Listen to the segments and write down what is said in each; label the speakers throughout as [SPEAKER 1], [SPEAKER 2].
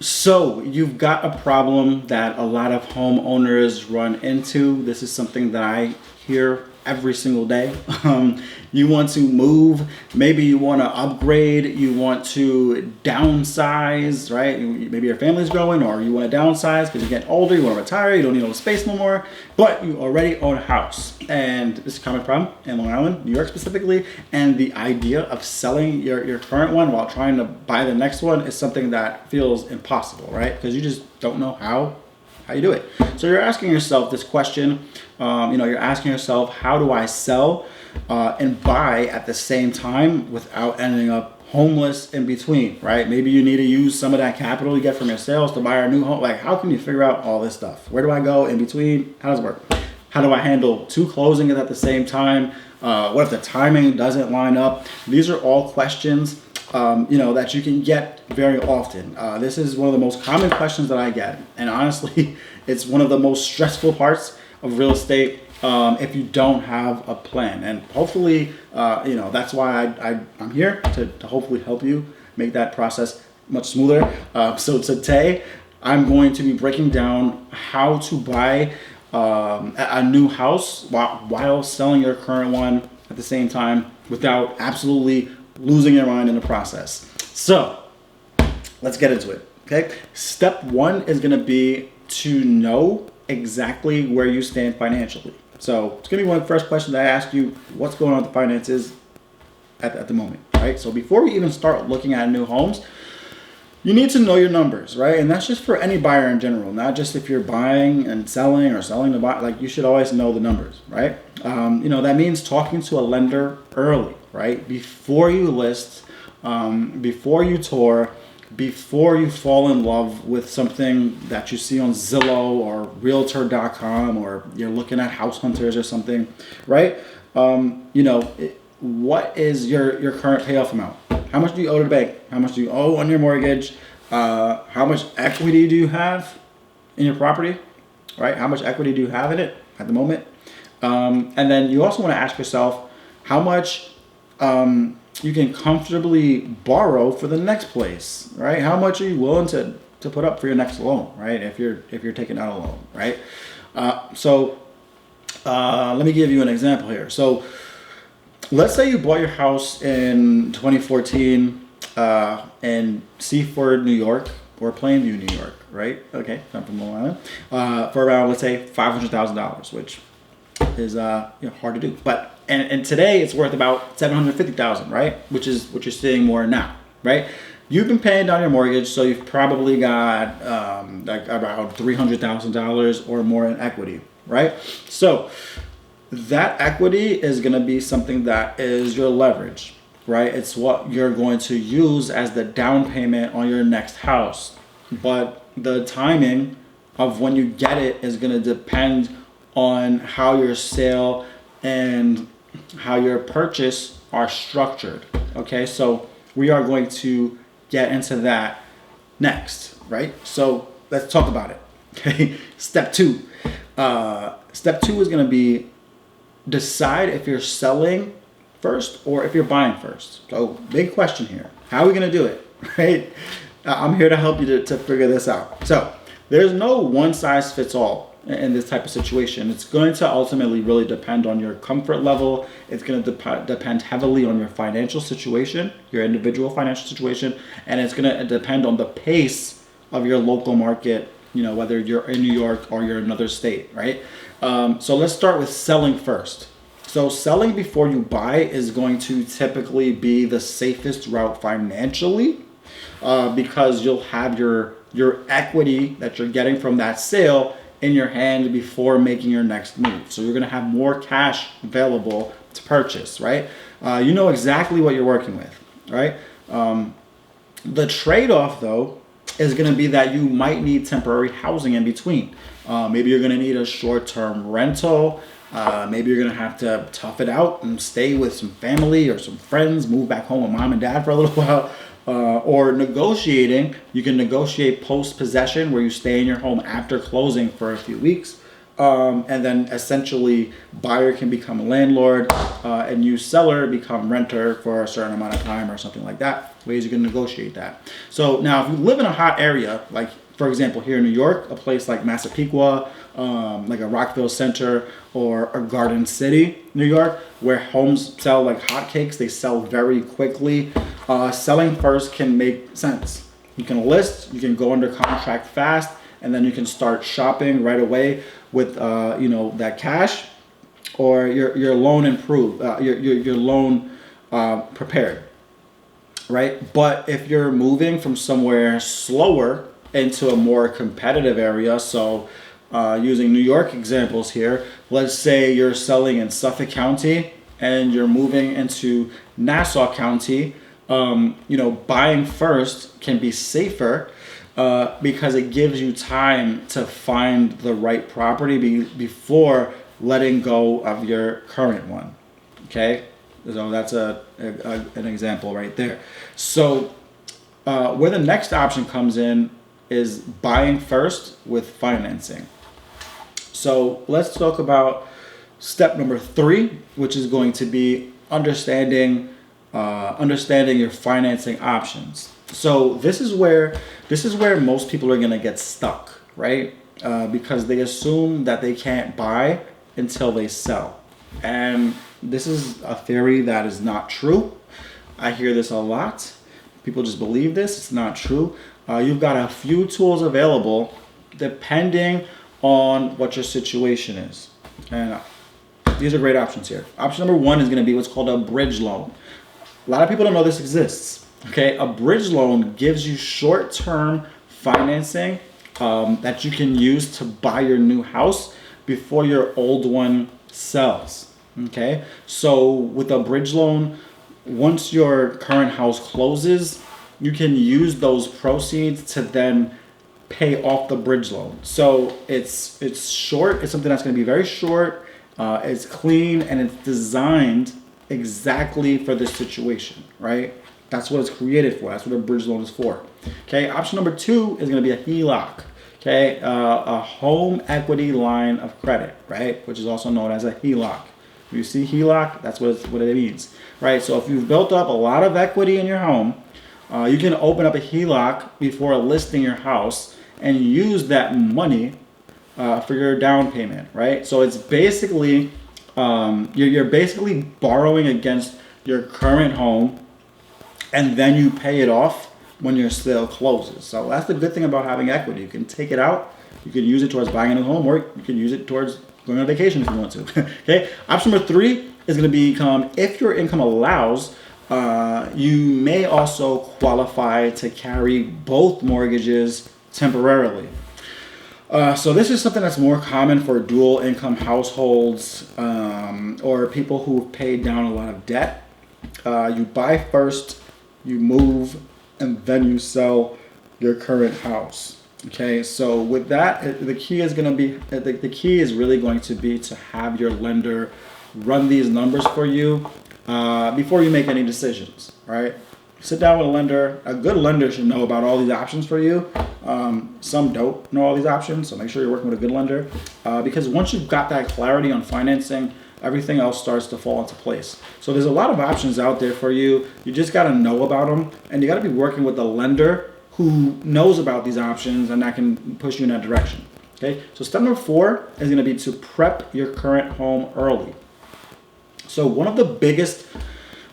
[SPEAKER 1] So you've got a problem that a lot of homeowners run into. This is something that I hear every single day. You want to move, maybe you want to upgrade, you want to downsize, right? Maybe your family's growing, or you want to downsize because you're getting older, you want to retire, you don't need all the space no more, but you already own a house. And this is a common problem in Long Island, New York specifically, and the idea of selling your current one while trying to buy the next one is something that feels impossible, right? Because you just don't know how you do it. So you're asking yourself this question, you're asking yourself, how do I sell and buy at the same time without ending up homeless in between, right? Maybe you need to use some of that capital you get from your sales to buy a new home. Like, how can you figure out all this stuff? Where do I go in between? How does it work? How do I handle two closings at the same time? What if the timing doesn't line up? These are all questions that you can get very often. This is one of the most common questions that I get. And honestly, it's one of the most stressful parts of real estate if you don't have a plan. And hopefully, that's why I'm here to hopefully help you make that process much smoother. So today, I'm going to be breaking down how to buy a new house while selling your current one at the same time without absolutely losing your mind in the process. So let's get into it. Okay. Step one is going to be to know exactly where you stand financially. So it's going to be one of the first questions I ask you: what's going on with the finances at the moment, right? So before we even start looking at new homes, you need to know your numbers, right? And that's just for any buyer in general, not just if you're buying and selling or selling to buy. Like, you should always know the numbers, right? That means talking to a lender early, right? Before you list, before you tour, before you fall in love with something that you see on Zillow or Realtor.com, or you're looking at House Hunters or something, right? What is your current payoff amount? How much do you owe to the bank? How much do you owe on your mortgage? How much equity do you have in your property, right? How much equity do you have in it at the moment? And then you also want to ask yourself how much you can comfortably borrow for the next place, right? How much are you willing to put up for your next loan, right? If you're taking out a loan, right? Let me give you an example here. So let's say you bought your house in 2014 in Seaford, New York, or Plainview, New York, right? Okay, I'm from Long Island. For around, let's say, $500,000, which is hard to do. But and today it's worth about $750,000, right? Which is what you're seeing more now, right? You've been paying down your mortgage, so you've probably got like about $300,000 or more in equity, right? So that equity is going to be something that is your leverage, right? It's what you're going to use as the down payment on your next house. But the timing of when you get it is going to depend on how your sale and how your purchase are structured. Okay, so we are going to get into that next, right? So let's talk about it. Okay, step two. Step two is going to be decide if you're selling first or if you're buying first. So big question here. How are we going to do it, right? I'm here to help you to figure this out. So there's no one size fits all in this type of situation. It's going to ultimately really depend on your comfort level. It's going to depend heavily on your financial situation, your individual financial situation, and it's going to depend on the pace of your local market, whether you're in New York or you're in another state, right? So let's start with selling first. So selling before you buy is going to typically be the safest route financially, because you'll have your equity that you're getting from that sale in your hand before making your next move. So you're going to have more cash available to purchase, right? You know exactly what you're working with, right? The trade-off, though, is going to be that you might need temporary housing in between. Maybe you're going to need a short-term rental. Maybe you're going to have to tough it out and stay with some family or some friends, move back home with mom and dad for a little while. Or negotiating, you can negotiate post-possession where you stay in your home after closing for a few weeks. and then essentially buyer can become landlord, and you seller become renter for a certain amount of time or something like that. Ways you can negotiate that. So now if you live in a hot area, like for example here in New York, a place like Massapequa, like a Rockville Center or a Garden City, New York, where homes sell like hotcakes, they sell very quickly. Selling first can make sense. You can list, you can go under contract fast, and then you can start shopping right away with that cash, or your loan improved, your loan prepared, right? But if you're moving from somewhere slower into a more competitive area, so using New York examples here, let's say you're selling in Suffolk County and you're moving into Nassau County, buying first can be safer because it gives you time to find the right property before letting go of your current one. Okay, so that's an example right there. So where the next option comes in is buying first with financing. So let's talk about step number 3, which is going to be understanding your financing options. So this is where most people are going to get stuck, right? Because they assume that they can't buy until they sell. And this is a theory that is not true. I hear this a lot. People just believe this. It's not true. You've got a few tools available depending on what your situation is. And these are great options here. Option number 1 is going to be what's called a bridge loan. A lot of people don't know this exists. Okay, a bridge loan gives you short-term financing that you can use to buy your new house before your old one sells. Okay, so with a bridge loan, once your current house closes, you can use those proceeds to then pay off the bridge loan. So it's short. It's something that's going to be very short. It's clean and it's designed exactly for this situation, right? That's what it's created for. That's what a bridge loan is for. Okay, option number 2 is going to be a HELOC. Okay, a home equity line of credit, right? Which is also known as a HELOC. If you see HELOC, that's what it means, right? So if you've built up a lot of equity in your home, you can open up a HELOC before listing your house and use that money for your down payment, right? So it's basically you're basically borrowing against your current home, and then you pay it off when your sale closes. So that's the good thing about having equity. You can take it out, you can use it towards buying a new home, or you can use it towards going on vacation if you want to. Okay. Option number 3 is going to become, if your income allows, you may also qualify to carry both mortgages temporarily. So this is something that's more common for dual income households or people who've paid down a lot of debt. You buy first, you move, and then you sell your current house. Okay, so with that, the key is really going to be to have your lender run these numbers for you before you make any decisions, right? Sit down with a lender. A good lender should know about all these options for you. Some don't know all these options, so make sure you're working with a good lender because once you've got that clarity on financing, everything else starts to fall into place. So there's a lot of options out there for you. You just got to know about them, and you got to be working with a lender who knows about these options and that can push you in that direction. Okay, so step number 4 is going to be to prep your current home early. So one of the biggest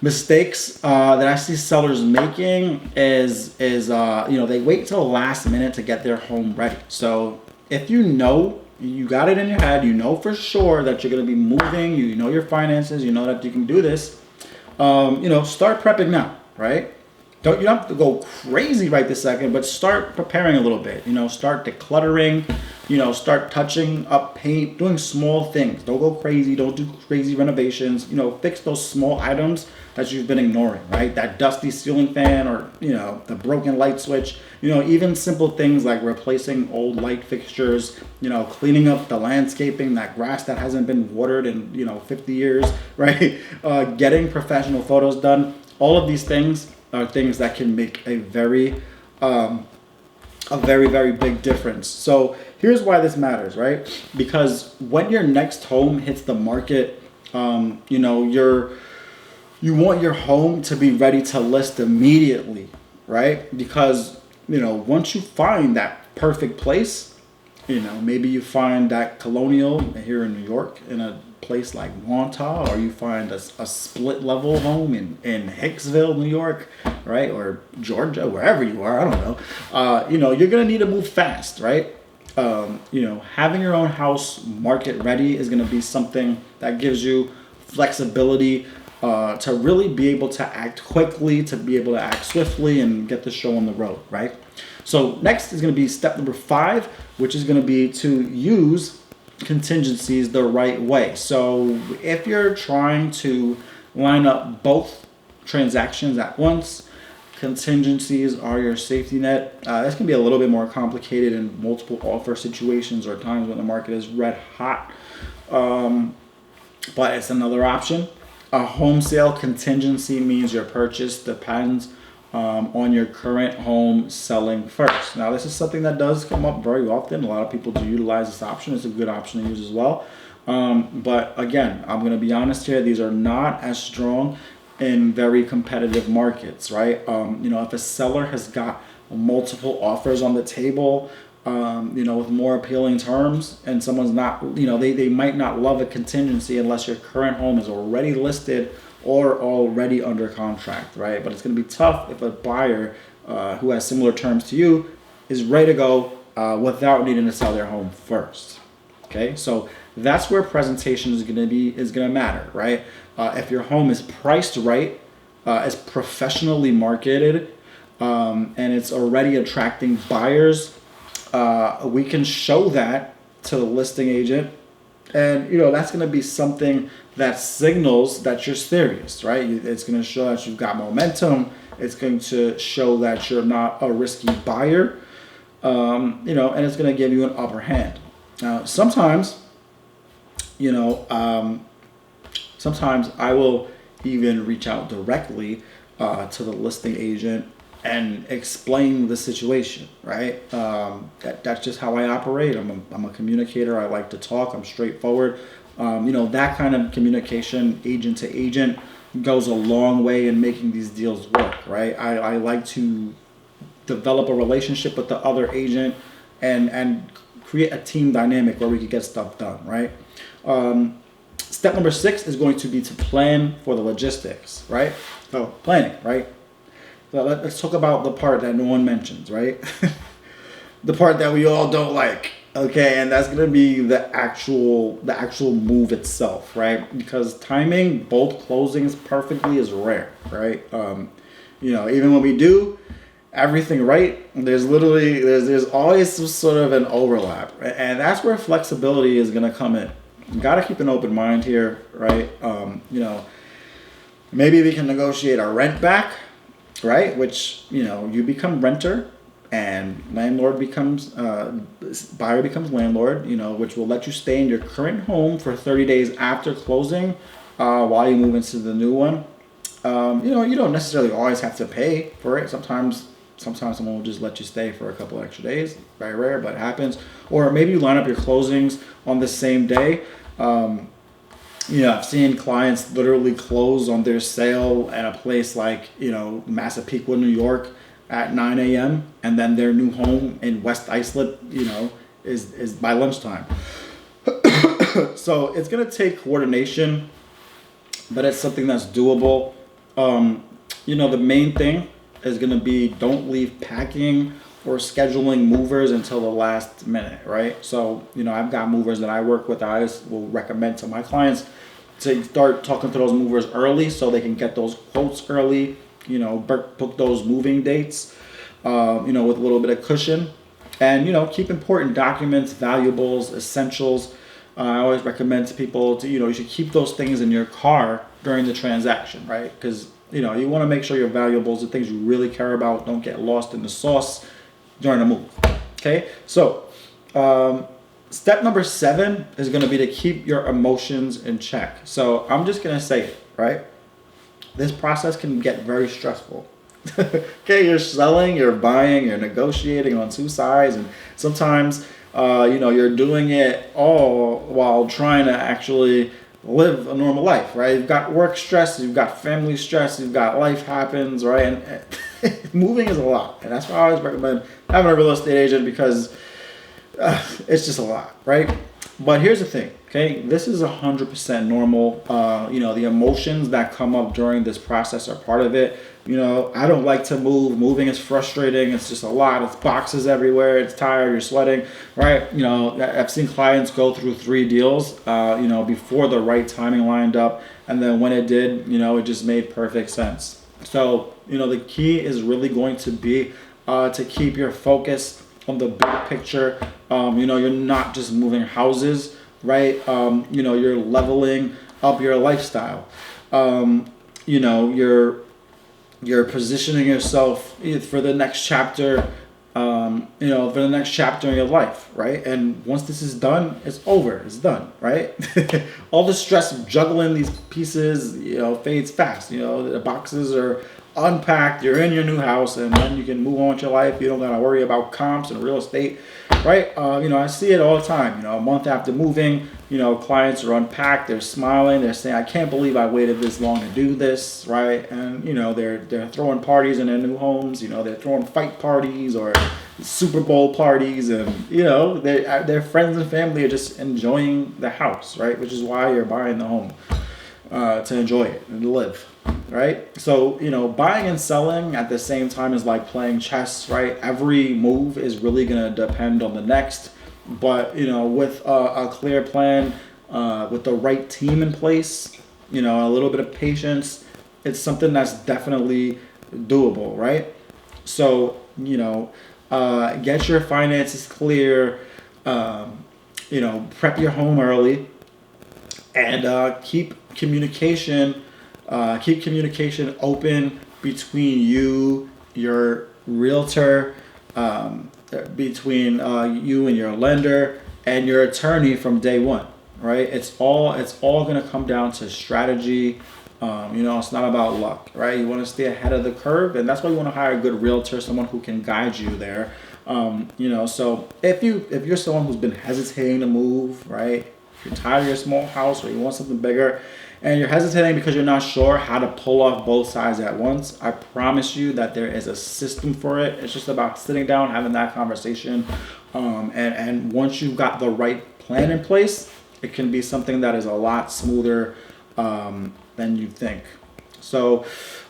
[SPEAKER 1] mistakes that I see sellers making is they wait till the last minute to get their home ready. So if you know, you got it in your head, you know for sure that you're going to be moving, you know your finances, you know that you can do this, start prepping now, right? You don't have to go crazy right this second, but start preparing a little bit. Start decluttering, start touching up paint, doing small things. Don't go crazy. Don't do crazy renovations. Fix those small items that you've been ignoring, right? That dusty ceiling fan or, the broken light switch. Even simple things like replacing old light fixtures, cleaning up the landscaping, that grass that hasn't been watered in, 50 years, right? Getting professional photos done. All of these things are things that can make a very a very, very big difference. So here's why this matters, right? Because when your next home hits the market, you want your home to be ready to list immediately, right? Because, once you find that perfect place, maybe you find that colonial here in New York in a place like Wantagh, or you find a split level home in Hicksville, New York, right? Or Georgia, wherever you are, I don't know. You're going to need to move fast, right? Having your own house market ready is going to be something that gives you flexibility to really be able to act quickly, to be able to act swiftly and get the show on the road, right? So next is going to be step number 5, which is going to be to use contingencies the right way. So if you're trying to line up both transactions at once, contingencies are your safety net. This can be a little bit more complicated in multiple offer situations or times when the market is red hot, but it's another option. A home sale contingency means your purchase depends on your current home selling first. Now, this is something that does come up very often. A lot of people do utilize this option. It's a good option to use as well. But again, I'm going to be honest here. These are not as strong in very competitive markets, right? If a seller has got multiple offers on the table, with more appealing terms, and someone's not, they might not love a contingency unless your current home is already listed or already under contract, right? But it's going to be tough if a buyer who has similar terms to you is ready to go without needing to sell their home first. Okay, so that's where presentation is going to matter, right? If your home is priced right, is professionally marketed, and it's already attracting buyers, we can show that to the listing agent, and that's going to be something that signals that you're serious, right? It's going to show that you've got momentum. It's going to show that you're not a risky buyer, and it's going to give you an upper hand. Now, sometimes I will even reach out directly to the listing agent and explain the situation, right? That's just how I operate. I'm a communicator. I like to talk. I'm straightforward. That kind of communication, agent to agent, goes a long way in making these deals work, right? I like to develop a relationship with the other agent and create a team dynamic where we can get stuff done, right? Step number 6 is going to be to plan for the logistics, right? So planning, right? So let's talk about the part that no one mentions, right? The part that we all don't like, okay? And that's gonna be the actual move itself, right? Because timing both closings perfectly is rare, right? Even when we do everything right, there's always some sort of an overlap, right? And that's where flexibility is gonna come in. You gotta keep an open mind here, right? Maybe we can negotiate our rent back, right? Which, you become renter and buyer becomes landlord, which will let you stay in your current home for 30 days after closing while you move into the new one. You don't necessarily always have to pay for it. Sometimes someone will just let you stay for a couple extra days. Very rare, but it happens. Or maybe you line up your closings on the same day. I've seen clients literally close on their sale at a place like, Massapequa, New York at 9 a.m. and then their new home in West Islip, is by lunchtime. So it's going to take coordination, but it's something that's doable. The main thing is going to be don't leave packing or scheduling movers until the last minute, right? So, I've got movers that I work with. I will recommend to my clients to start talking to those movers early so they can get those quotes early, book those moving dates, with a little bit of cushion. And, keep important documents, valuables, essentials. I always recommend to people to, you should keep those things in your car during the transaction, right? Because, you want to make sure your valuables, the things you really care about, don't get lost in the sauce during the move. Okay, so step number 7 is going to be to keep your emotions in check. So I'm just going to say it, right? This process can get very stressful, Okay, you're selling, you're buying, you're negotiating on two sides, and sometimes you're doing it all while trying to actually live a normal life, right? You've got work stress, you've got family stress, you've got life happens, right? And moving is a lot, and that's why I always recommend having a real estate agent, because it's just a lot, right? But here's the thing, okay? This is 100% normal. The emotions that come up during this process are part of it. I don't like to move. Moving is frustrating. It's just a lot. It's boxes everywhere. It's tired. You're sweating, right? I've seen clients go through 3 deals, before the right timing lined up. And then when it did, it just made perfect sense. So, the key is really going to be to keep your focus on the big picture. You're not just moving houses, right? You're leveling up your lifestyle. You're positioning yourself for the next chapter, for the next chapter in your life, right? And once this is done, it's over. It's done, right? All the stress of juggling these pieces, fades fast. The boxes are unpacked. You're in your new house, and then you can move on with your life. You don't gotta worry about comps and real estate, right? I see it all the time. A month after moving, clients are unpacked. They're smiling. They're saying, "I can't believe I waited this long to do this," right? And they're throwing parties in their new homes. They're throwing fight parties or Super Bowl parties, and their friends and family are just enjoying the house, right? Which is why you're buying the home, to enjoy it and live. Right? So, buying and selling at the same time is like playing chess, right? Every move is really going to depend on the next. But, with a clear plan, with the right team in place, a little bit of patience, it's something that's definitely doable, right? So, get your finances clear, prep your home early, and keep communication open between you, your realtor, between you and your lender and your attorney from day one, right? It's all going to come down to strategy. It's not about luck, right? You want to stay ahead of the curve, and that's why you want to hire a good realtor, someone who can guide you there. So if you're someone who's been hesitating to move, right? If you're tired of your small house or you want something bigger, and you're hesitating because you're not sure how to pull off both sides at once, I promise you that there is a system for it. It's just about sitting down, having that conversation. And once you've got the right plan in place, it can be something that is a lot smoother than you think. So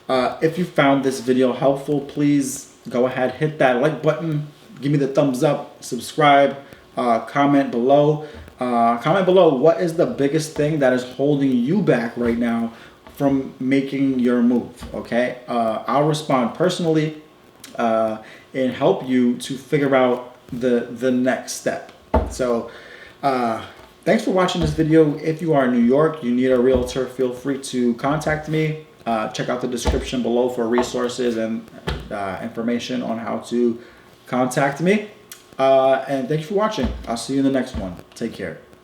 [SPEAKER 1] if you found this video helpful, please go ahead, hit that like button, give me the thumbs up, subscribe, comment below. Comment below, what is the biggest thing that is holding you back right now from making your move, okay? I'll respond personally and help you to figure out the next step. So thanks for watching this video. If you are in New York, you need a realtor, feel free to contact me. Check out the description below for resources and information on how to contact me. And thank you for watching. I'll see you in the next one. Take care.